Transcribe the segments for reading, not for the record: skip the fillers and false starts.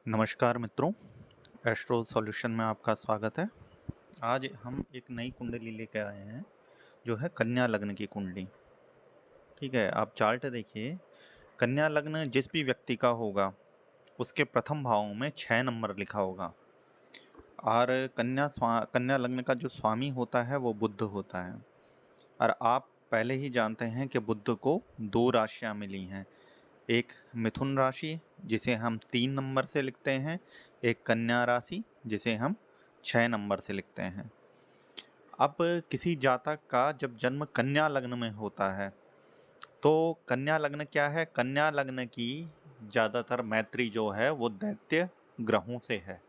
नमस्कार मित्रों, astro solution में आपका स्वागत है। आज हम एक नई कुंडली लेकर आए हैं जो है कन्या लग्न की कुंडली। ठीक है, आप चार्ट देखिए। कन्या लग्न जिस भी व्यक्ति का होगा उसके प्रथम भाव में 6 नंबर लिखा होगा। और कन्या लग्न का जो स्वामी होता है वो बुध होता है। और आप पहले ही जानते हैं कि बुध को 2 राशियां मिली हैं। एक मिथुन राशि जिसे हम 3 नंबर से लिखते हैं, एक कन्या राशि जिसे हम 6 नंबर से लिखते हैं। अब किसी जातक का जब जन्म कन्या लग्न में होता है तो कन्या लग्न क्या है? कन्या लग्न की ज़्यादातर मैत्री जो है वो दैत्य ग्रहों से है,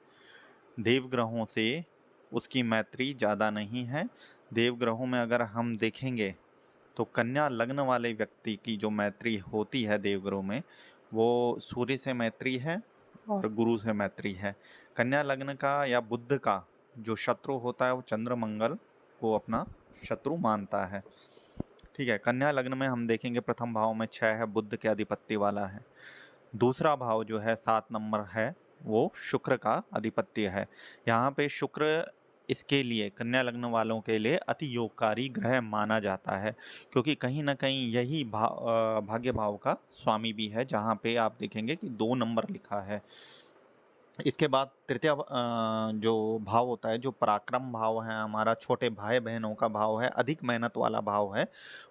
देव ग्रहों से उसकी मैत्री ज़्यादा नहीं है। देव ग्रहों में अगर हम देखेंगे तो कन्या लग्न वाले व्यक्ति की जो मैत्री होती है देवग्रह में, वो सूर्य से मैत्री है और गुरु से मैत्री है। कन्या लग्न का या बुध का जो शत्रु होता है वो चंद्र मंगल को अपना शत्रु मानता है। ठीक है, कन्या लग्न में हम देखेंगे प्रथम भाव में 6 है, बुध के अधिपत्य वाला है। दूसरा भाव जो है 7 नंबर है, वो शुक्र का अधिपत्य है। यहाँ पे शुक्र इसके लिए, कन्या लग्न वालों के लिए अति योगकारी ग्रह माना जाता है, क्योंकि कहीं ना कहीं यही भाग्य भाव का स्वामी भी है। जहाँ पे आप देखेंगे कि 2 नंबर लिखा है। इसके बाद तृतीय जो भाव होता है, जो पराक्रम भाव है, हमारा छोटे भाई बहनों का भाव है, अधिक मेहनत वाला भाव है,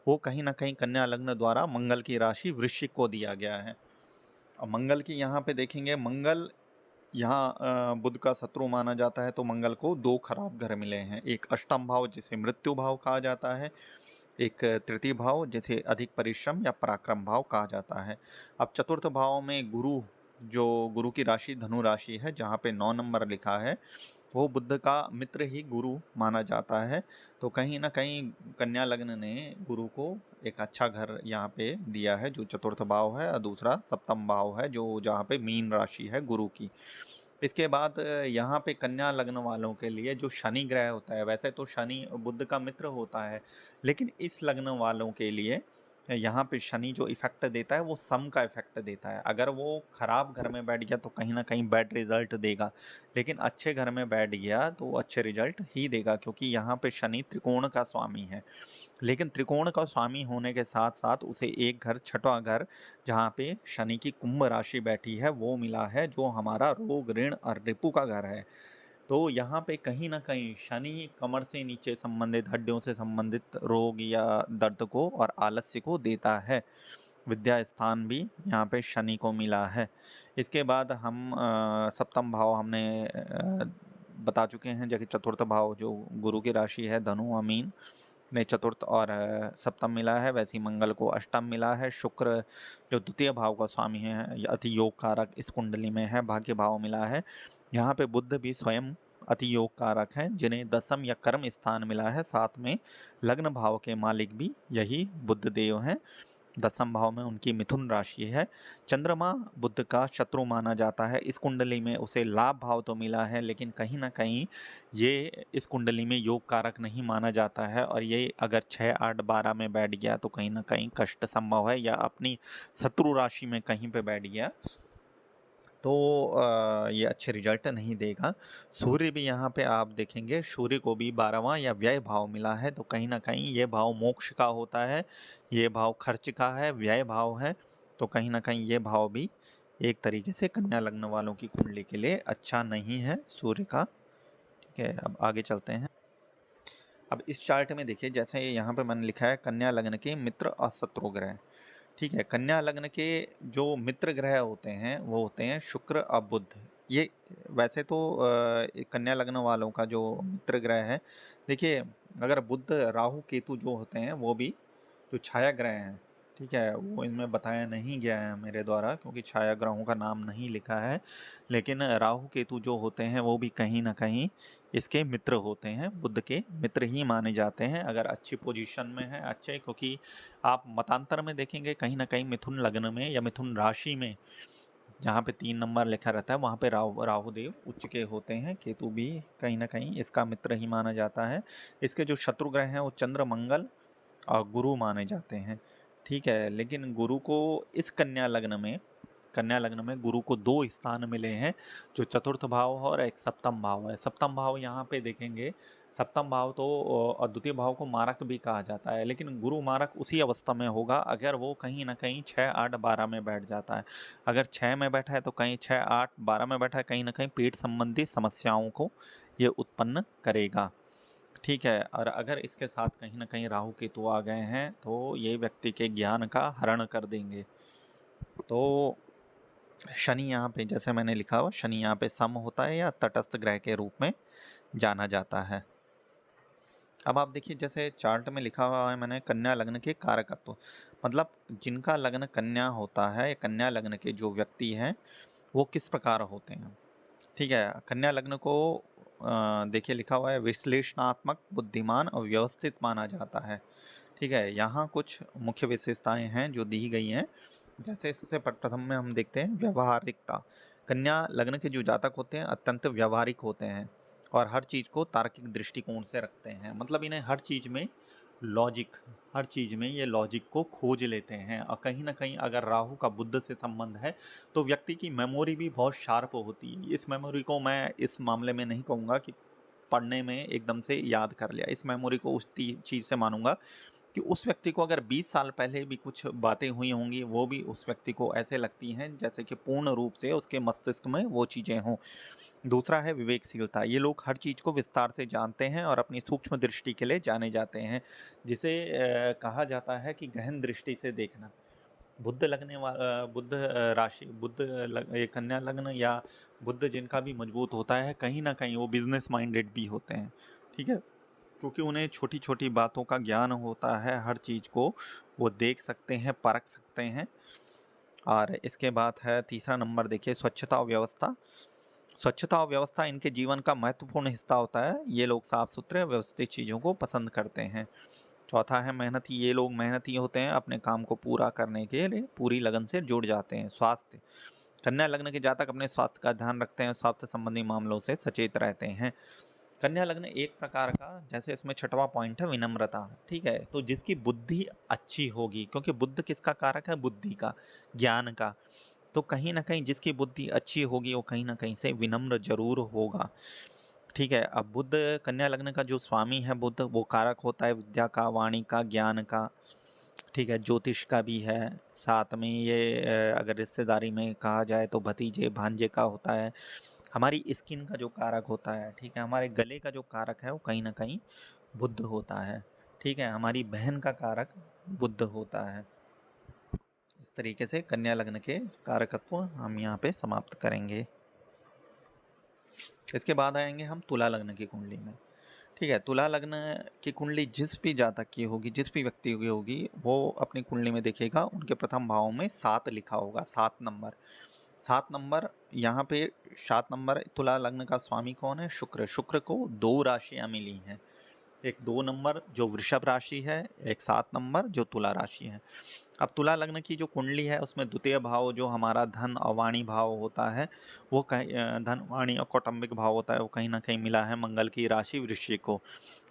वो कहीं ना कहीं कन्या लग्न द्वारा मंगल की राशि वृश्चिक को दिया गया है। और मंगल की यहाँ पे देखेंगे, मंगल यहाँ बुध का शत्रु माना जाता है, तो मंगल को 2 खराब ग्रह मिले हैं। एक अष्टम भाव जिसे मृत्यु भाव कहा जाता है, एक तृतीय भाव जिसे अधिक परिश्रम या पराक्रम भाव कहा जाता है। अब चतुर्थ भाव में गुरु, जो गुरु की राशि धनु राशि है, जहाँ पे 9 नंबर लिखा है, वो बुध का मित्र ही गुरु माना जाता है। तो कहीं ना कहीं कन्या लग्न ने गुरु को एक अच्छा घर यहाँ पे दिया है, जो चतुर्थ भाव है, और दूसरा सप्तम भाव है, जो जहाँ पे मीन राशि है गुरु की। इसके बाद यहाँ पे कन्या लग्न वालों के लिए जो शनि ग्रह होता है, वैसे तो शनि बुध का मित्र होता है, लेकिन इस लग्न वालों के लिए यहाँ पे शनि जो इफेक्ट देता है वो सम का इफेक्ट देता है। अगर वो खराब घर में बैठ गया तो कहीं ना कहीं बैड रिजल्ट देगा, लेकिन अच्छे घर में बैठ गया तो वो अच्छे रिजल्ट ही देगा, क्योंकि यहाँ पे शनि त्रिकोण का स्वामी है। लेकिन त्रिकोण का स्वामी होने के साथ साथ उसे एक घर, छठवां घर, जहाँ पे शनि की कुंभ राशि बैठी है, वो मिला है, जो हमारा रोग, ऋण और रिपु का घर है। तो यहाँ पे कहीं ना कहीं शनि कमर से नीचे संबंधित, हड्डियों से संबंधित रोग या दर्द को और आलस्य को देता है। विद्या स्थान भी यहाँ पे शनि को मिला है। इसके बाद हम सप्तम भाव हमने बता चुके हैं, जबकि चतुर्थ भाव जो गुरु की राशि है धनु और मीन ने चतुर्थ और सप्तम मिला है। वैसे ही मंगल को अष्टम मिला है। शुक्र जो द्वितीय भाव का स्वामी है, अति योग कारक इस कुंडली में है, भाग्य भाव मिला है। यहाँ पे बुध भी स्वयं अति योग कारक हैं, जिन्हें दसम या कर्म स्थान मिला है। साथ में लग्न भाव के मालिक भी यही बुध देव हैं। दसम भाव में उनकी मिथुन राशि है। चंद्रमा बुध का शत्रु माना जाता है। इस कुंडली में उसे लाभ भाव तो मिला है, लेकिन कहीं ना कहीं ये इस कुंडली में योग कारक नहीं माना जाता है, और ये अगर 6, 8, 12 में बैठ गया तो कहीं ना कहीं कष्ट संभव है, या अपनी शत्रु राशि में कहीं पे बैठ गया तो ये अच्छे रिजल्ट नहीं देगा। सूर्य भी यहाँ पे आप देखेंगे, सूर्य को भी 12वां या व्यय भाव मिला है, तो कहीं ना कहीं ये भाव मोक्ष का होता है, ये भाव खर्च का है, व्यय भाव है। तो कहीं ना कहीं ये भाव भी एक तरीके से कन्या लग्न वालों की कुंडली के लिए अच्छा नहीं है सूर्य का। ठीक है, अब आगे चलते हैं। अब इस चार्ट में देखिए, जैसे यहाँ पे मैंने लिखा है कन्या लग्न के मित्र और शत्रु ग्रह। ठीक है, कन्या लग्न के जो मित्र ग्रह होते हैं वो होते हैं शुक्र और बुध। ये वैसे तो कन्या लग्न वालों का जो मित्र ग्रह है, देखिए, अगर बुध, राहु, केतु जो होते हैं वो भी जो छाया ग्रह हैं, ठीक है, वो इनमें बताया नहीं गया है मेरे द्वारा, क्योंकि छाया ग्रहों का नाम नहीं लिखा है। लेकिन राहु केतु जो होते हैं वो भी कहीं ना कहीं इसके मित्र होते हैं, बुध के मित्र ही माने जाते हैं, अगर अच्छी पोजीशन में है अच्छे। क्योंकि आप मतांतर में देखेंगे कहीं ना कहीं मिथुन लग्न में या मिथुन राशि में जहाँ पे 3 नंबर लिखा रहता है वहाँ पे राहुदेव उच्च के होते हैं। केतु भी कहीं ना कहीं इसका मित्र ही माना जाता है। इसके जो शत्रु ग्रह हैं वो चंद्र, मंगल और गुरु माने जाते हैं। ठीक है, लेकिन गुरु को इस कन्या लग्न में कन्या लग्न में गुरु को 2 स्थान मिले हैं, जो चतुर्थ भाव और एक सप्तम भाव है। सप्तम भाव यहाँ पे देखेंगे, सप्तम भाव तो द्वितीय भाव को मारक भी कहा जाता है, लेकिन गुरु मारक उसी अवस्था में होगा अगर वो कहीं ना कहीं 6, 8, 12 में बैठ जाता है। अगर 6 में बैठा है तो कहीं 6, 8, 12 में बैठा है, कहीं ना कहीं पेट संबंधी समस्याओं को ये उत्पन्न करेगा। ठीक है, और अगर इसके साथ कहीं ना कहीं राहु केतु आ गए हैं तो ये व्यक्ति के ज्ञान का हरण कर देंगे। तो शनि यहाँ पे, जैसे मैंने लिखा हुआ, शनि यहाँ पे सम होता है या तटस्थ ग्रह के रूप में जाना जाता है। अब आप देखिए, जैसे चार्ट में लिखा हुआ है मैंने, कन्या लग्न के कारकत्व, मतलब जिनका लग्न कन्या होता है, कन्या लग्न के जो व्यक्ति हैं वो किस प्रकार होते हैं। ठीक है, कन्या लग्न को देखिए लिखा हुआ है, विश्लेषणात्मक, बुद्धिमान और व्यवस्थित माना जाता है। ठीक है, यहाँ कुछ मुख्य विशेषताएं हैं जो दी गई हैं। जैसे सबसे प्रथम में हम देखते हैं व्यवहारिकता। कन्या लग्न के जो जातक होते हैं अत्यंत व्यवहारिक होते हैं और हर चीज को तार्किक दृष्टिकोण से रखते हैं। मतलब इन्हें हर चीज में लॉजिक, हर चीज में ये लॉजिक को खोज लेते हैं। और कहीं ना कहीं अगर राहु का बुध से संबंध है तो व्यक्ति की मेमोरी भी बहुत शार्प होती है। इस मेमोरी को मैं इस मामले में नहीं कहूँगा कि पढ़ने में एकदम से याद कर लिया, इस मेमोरी को उस चीज से मानूंगा कि उस व्यक्ति को अगर 20 साल पहले भी कुछ बातें हुई होंगी, वो भी उस व्यक्ति को ऐसे लगती हैं जैसे कि पूर्ण रूप से उसके मस्तिष्क में वो चीज़ें हों। दूसरा है विवेकशीलता। ये लोग हर चीज़ को विस्तार से जानते हैं और अपनी सूक्ष्म दृष्टि के लिए जाने जाते हैं, जिसे कहा जाता है कि गहन दृष्टि से देखना। बुद्ध लगने वाला, बुद्ध राशि, ये कन्या लग्न या बुद्ध जिनका भी मजबूत होता है, कहीं ना कहीं वो बिजनेस माइंडेड भी होते हैं। ठीक है, क्योंकि उन्हें छोटी छोटी बातों का ज्ञान होता है, हर चीज़ को वो देख सकते हैं, परख सकते हैं। और इसके बाद है तीसरा नंबर, देखिए स्वच्छता और व्यवस्था। स्वच्छता और व्यवस्था इनके जीवन का महत्वपूर्ण हिस्सा होता है। ये लोग साफ सुथरे व्यवस्थित चीज़ों को पसंद करते हैं। चौथा है मेहनती। ये लोग मेहनती होते हैं, अपने काम को पूरा करने के लिए पूरी लगन से जुड़ जाते हैं। स्वास्थ्य। कन्या लग्न के जातक अपने स्वास्थ्य का ध्यान रखते हैं, स्वास्थ्य संबंधी मामलों से सचेत रहते हैं। कन्या लग्न एक प्रकार का, जैसे इसमें छठवां पॉइंट है विनम्रता। ठीक है, तो जिसकी बुद्धि अच्छी होगी, क्योंकि बुद्ध किसका कारक है, बुद्धि का, ज्ञान का, तो कहीं ना कहीं जिसकी बुद्धि अच्छी होगी वो कहीं ना कहीं से विनम्र जरूर होगा। ठीक है, अब बुद्ध, कन्या लग्न का जो स्वामी है बुद्ध, वो कारक होता है विद्या का, वाणी का, ज्ञान का। ठीक है, ज्योतिष का भी है। साथ में ये अगर रिश्तेदारी में कहा जाए तो भतीजे भांजे का होता है। हमारी स्किन का जो कारक होता है, ठीक है, हमारे गले का जो कारक है वो कहीं ना कहीं बुद्ध होता है। ठीक है, हमारी बहन का कारक बुद्ध होता है। इस तरीके से कन्या लग्न के कारकत्व हम यहाँ पे समाप्त करेंगे। इसके बाद आएंगे हम तुला लग्न की कुंडली में। ठीक है, तुला लग्न की कुंडली जिस भी जातक की होगी, जिस भी व्यक्ति की होगी, वो अपनी कुंडली में देखेगा उनके प्रथम भाव में 7 लिखा होगा, 7 नंबर। 7 नंबर यहाँ पे, 7 नंबर तुला लग्न का स्वामी कौन है, शुक्र। शुक्र को 2 राशियां मिली हैं, एक 2 नंबर जो वृषभ राशि है, एक 7 नंबर जो तुला राशि है। अब तुला लग्न की जो कुंडली है उसमें द्वितीय भाव जो हमारा धन और वाणी भाव होता है, वो धन, वाणी और कौटुंबिक भाव होता है, वो कहीं ना कहीं मिला है मंगल की राशि वृश्चिक को।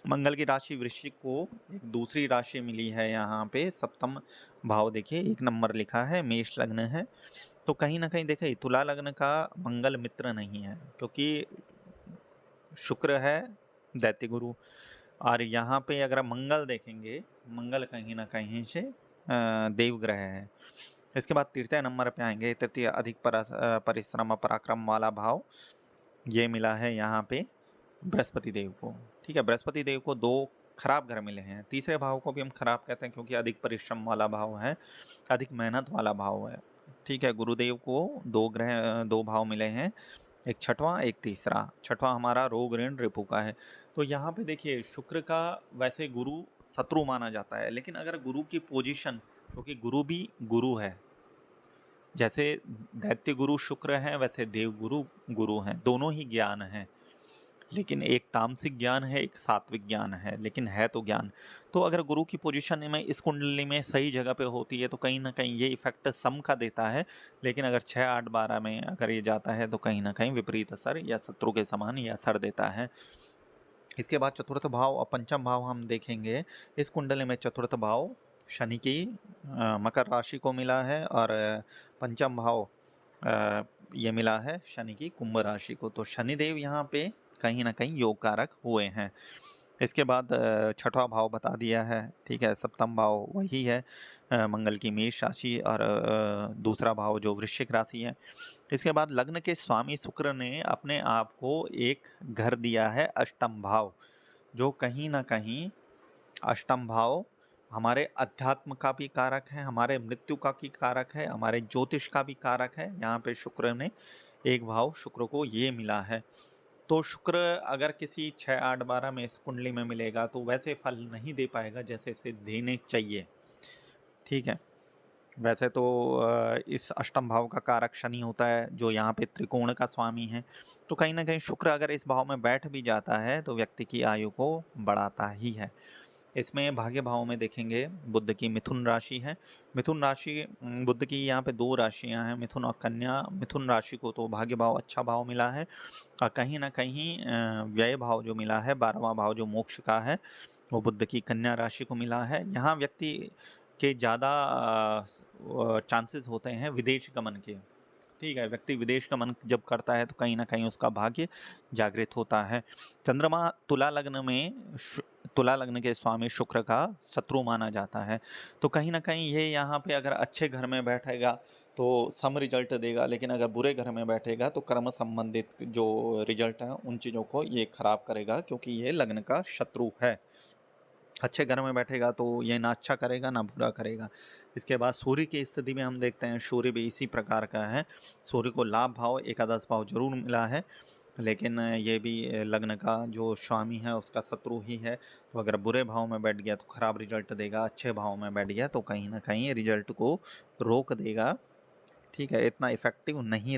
मंगल की राशि वृश्चिक को एक दूसरी राशि मिली है यहाँ पे, सप्तम भाव देखिए 1 नंबर लिखा है, मेष लग्न है। तो कहीं ना कहीं देखिए तुला लग्न का मंगल मित्र नहीं है, क्योंकि शुक्र है दैत्य गुरु, और यहाँ पे अगर मंगल देखेंगे, मंगल कहीं ना कहीं से देव ग्रह है। इसके बाद तृतीय नंबर पे आएंगे, तृतीय अधिक परिश्रम और पराक्रम वाला भाव, ये मिला है यहाँ पे बृहस्पति देव को। ठीक है, बृहस्पति देव को 2 खराब ग्रह मिले हैं। तीसरे भाव को भी हम खराब कहते हैं क्योंकि अधिक परिश्रम वाला भाव है, अधिक मेहनत वाला भाव है। ठीक है, गुरुदेव को 2 भाव मिले हैं, एक छठवां एक तीसरा। छठवां हमारा रोग ऋण रिपु का है। तो यहाँ पे देखिए शुक्र का वैसे गुरु शत्रु माना जाता है, लेकिन अगर गुरु की पोजीशन, क्योंकि गुरु भी गुरु है, जैसे दैत्य गुरु शुक्र है वैसे देव गुरु गुरु हैं, दोनों ही ज्ञान है, लेकिन एक तामसिक ज्ञान है, एक सात्विक ज्ञान है, लेकिन है तो ज्ञान। तो अगर गुरु की पोजीशन में इस कुंडली में सही जगह पे होती है तो कहीं ना कहीं ये इफेक्ट सम का देता है, लेकिन अगर 6, 8, 12 में अगर ये जाता है तो कहीं ना कहीं विपरीत असर या शत्रु के समान ये असर देता है। इसके बाद चतुर्थ भाव और पंचम भाव हम देखेंगे। इस कुंडली में चतुर्थ भाव शनि की मकर राशि को मिला है और पंचम भाव ये मिला है शनि की कुंभ राशि को। तो शनिदेव यहाँ पे कहीं ना कहीं योग कारक हुए हैं। इसके बाद छठवां भाव बता दिया है, ठीक है। सप्तम भाव वही है मंगल की मेष राशि, और दूसरा भाव जो वृश्चिक राशि है। इसके बाद लग्न के स्वामी शुक्र ने अपने आप को एक घर दिया है अष्टम भाव, जो कहीं ना कहीं अष्टम भाव हमारे अध्यात्म का भी कारक है, हमारे मृत्यु का भी कारक है, हमारे ज्योतिष का भी कारक है। यहाँ पे शुक्र ने एक भाव शुक्र को ये मिला है। तो शुक्र अगर किसी 6, 8, 12 में इस कुंडली में मिलेगा तो वैसे फल नहीं दे पाएगा जैसे इसे देने चाहिए, ठीक है। वैसे तो इस अष्टम भाव का कारक शनि होता है, जो यहाँ पे त्रिकोण का स्वामी है। तो कहीं ना कहीं शुक्र अगर इस भाव में बैठ भी जाता है तो व्यक्ति की आयु को बढ़ाता ही है। इसमें भाग्य भाव में देखेंगे बुध की मिथुन राशि है। मिथुन राशि बुध की यहाँ पे 2 राशियां हैं, मिथुन और कन्या। मिथुन राशि को तो भाग्य भाव अच्छा भाव मिला है, और कहीं ना कहीं व्यय भाव जो मिला है 12वां भाव जो मोक्ष का है, वो बुध की कन्या राशि को मिला है। यहाँ व्यक्ति के ज़्यादा चांसेस होते हैं विदेश गमन के, ठीक है। व्यक्ति विदेश गमन जब करता है तो कहीं ना कहीं उसका भाग्य जागृत होता है। चंद्रमा तुला लग्न में तुला लग्न के स्वामी शुक्र का शत्रु माना जाता है। तो कहीं ना कहीं ये यहाँ पे अगर अच्छे घर में बैठेगा तो सम रिजल्ट देगा, लेकिन अगर बुरे घर में बैठेगा तो कर्म संबंधित जो रिजल्ट है उन चीज़ों को ये खराब करेगा, क्योंकि ये लग्न का शत्रु है। अच्छे घर में बैठेगा तो ये ना अच्छा करेगा ना बुरा करेगा। इसके बाद सूर्य की स्थिति में हम देखते हैं, सूर्य भी इसी प्रकार का है। सूर्य को लाभ भाव एकादश भाव जरूर मिला है, लेकिन ये भी लग्न का जो स्वामी है उसका शत्रु ही है। तो अगर बुरे भाव में बैठ गया तो खराब रिजल्ट देगा, अच्छे भाव में बैठ गया तो कहीं ना कहीं रिजल्ट को रोक देगा, ठीक है। इतना इफेक्टिव नहीं।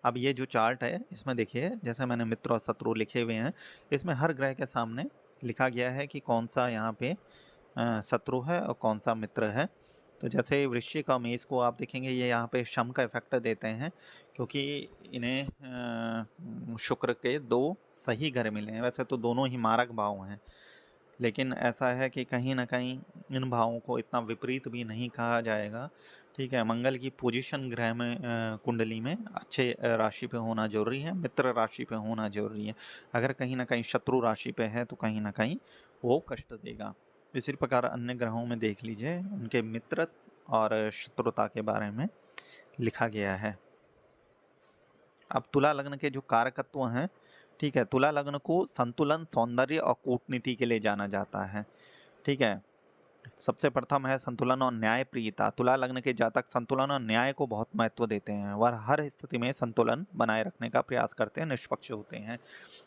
अब ये जो चार्ट है इसमें देखिए, जैसे मैंने मित्र और शत्रु लिखे हुए हैं, इसमें हर ग्रह के सामने लिखा गया है कि कौन सा यहाँ पे शत्रु है और कौन सा मित्र है। तो जैसे वृश्चिक और मेष को आप देखेंगे, ये यहाँ पे शम का इफेक्ट देते हैं, क्योंकि इन्हें शुक्र के 2 सही घर मिले हैं। वैसे तो दोनों ही मारक भाव हैं, लेकिन ऐसा है कि कहीं ना कहीं इन भावों को इतना विपरीत भी नहीं कहा जाएगा, ठीक है। मंगल की पोजीशन ग्रह में कुंडली में अच्छे राशि पे होना जरूरी है, मित्र राशि पे होना जरूरी है। अगर कहीं ना कहीं शत्रु राशि पे है तो कहीं ना कहीं वो कष्ट देगा। इसी प्रकार अन्य ग्रहों में देख लीजिए, उनके मित्र और शत्रुता के बारे में लिखा गया है। अब तुला लग्न के जो कारकत्व हैं, ठीक है, तुला लग्न को संतुलन, सौंदर्य और कूटनीति के लिए जाना जाता है, ठीक है। सबसे प्रथम है संतुलन और न्याय प्रियता। तुला लग्न के जातक संतुलन और न्याय को बहुत महत्व देते हैं, वह हर स्थिति में संतुलन बनाए रखने का प्रयास करते हैं, निष्पक्ष होते हैं।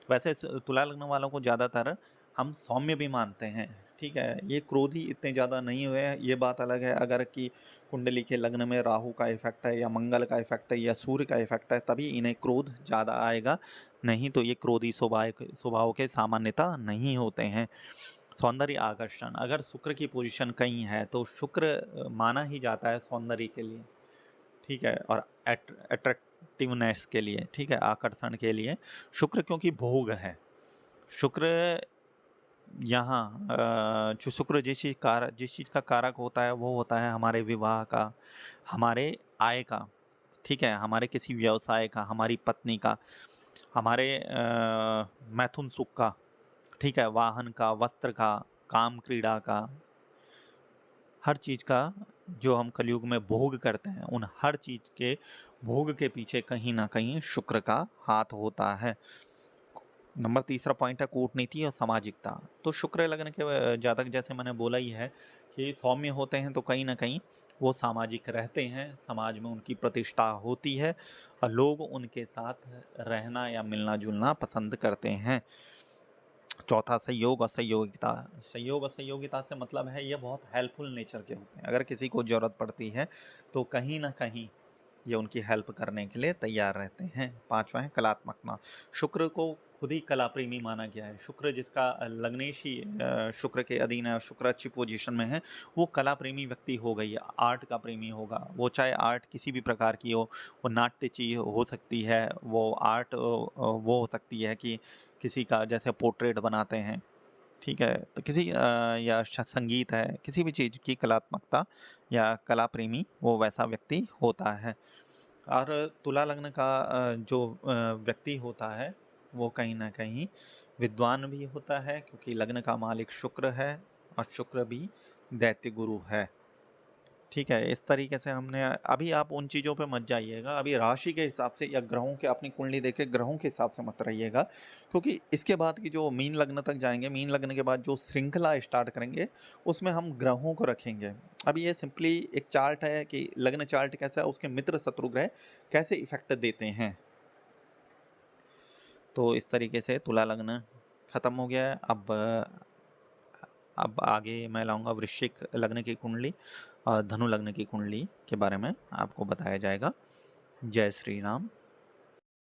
वैसे तुला लग्न वालों को ज़्यादातर हम सौम्य भी मानते हैं, ठीक है। ये क्रोधी इतने ज़्यादा नहीं हुए हैं। ये बात अलग है अगर कि कुंडली के लग्न में राहु का इफेक्ट है या मंगल का इफेक्ट है या सूर्य का इफेक्ट है, तभी इन्हें क्रोध ज़्यादा आएगा, नहीं तो ये क्रोधी स्वभाव के सामान्यता नहीं होते हैं। सौंदर्य आकर्षण, अगर शुक्र की पोजीशन कहीं है तो शुक्र माना ही जाता है सौंदर्य के लिए, ठीक है, और अट्रैक्टिवनेस के लिए, ठीक है, आकर्षण के लिए। शुक्र क्योंकि भोग है। शुक्र यहाँ जो शुक्र जिस चीज़ का कारक होता है वो होता है हमारे विवाह का, हमारे आय का, ठीक है, हमारे किसी व्यवसाय का, हमारी पत्नी का, हमारे मैथुन सुख का, ठीक है, वाहन का, वस्त्र का, काम क्रीड़ा का, हर चीज़ का जो हम कलयुग में भोग करते हैं, उन हर चीज़ के भोग के पीछे कहीं ना कहीं शुक्र का हाथ होता है। नंबर तीसरा पॉइंट है कूटनीति और सामाजिकता। तो शुक्र लग्न के जातक, जैसे मैंने बोला ही है कि सौम्य होते हैं, तो कहीं ना कहीं वो सामाजिक रहते हैं, समाज में उनकी प्रतिष्ठा होती है और लोग उनके साथ रहना या मिलना जुलना पसंद करते हैं। चौथा सहयोग और सहयोगिता। सहयोग और सहयोगिता से मतलब है ये बहुत हेल्पफुल नेचर के होते हैं। अगर किसी को ज़रूरत पड़ती है तो कहीं ना कहीं ये उनकी हेल्प करने के लिए तैयार रहते हैं। पांचवा है कलात्मकता। शुक्र को खुद ही कला प्रेमी माना गया है। शुक्र जिसका लग्नेश ही शुक्र के अधीन है, शुक्र अच्छी पोजीशन में है, वो कला प्रेमी व्यक्ति हो गई है, आर्ट का प्रेमी होगा। वो चाहे आर्ट किसी भी प्रकार की हो, वो नाट्य चीज हो सकती है, वो आर्ट वो हो सकती है कि किसी का जैसे पोर्ट्रेट बनाते हैं, ठीक है, तो किसी या संगीत है, किसी भी चीज़ की कलात्मकता या कला प्रेमी वो वैसा व्यक्ति होता है। और तुला लग्न का जो व्यक्ति होता है वो कहीं ना कहीं विद्वान भी होता है, क्योंकि लग्न का मालिक शुक्र है और शुक्र भी दैत्य गुरु है। ठीक है, इस तरीके से हमने अभी आप उन चीज़ों पे मत जाइएगा, अभी राशि के हिसाब से या ग्रहों के अपनी कुंडली देख के ग्रहों के हिसाब से मत रहिएगा, क्योंकि इसके बाद की जो मीन लग्न तक जाएंगे, मीन लग्न के बाद जो श्रृंखला स्टार्ट करेंगे उसमें हम ग्रहों को रखेंगे। अभी ये सिंपली एक चार्ट है कि लग्न चार्ट कैसा है, उसके मित्र शत्रु ग्रह कैसे इफेक्ट देते हैं। तो इस तरीके से तुला लग्न खत्म हो गया है। अब आगे मैं लाऊंगा वृश्चिक लग्न की कुंडली और धनु लग्न की कुंडली के बारे में आपको बताया जाएगा। जय श्री राम।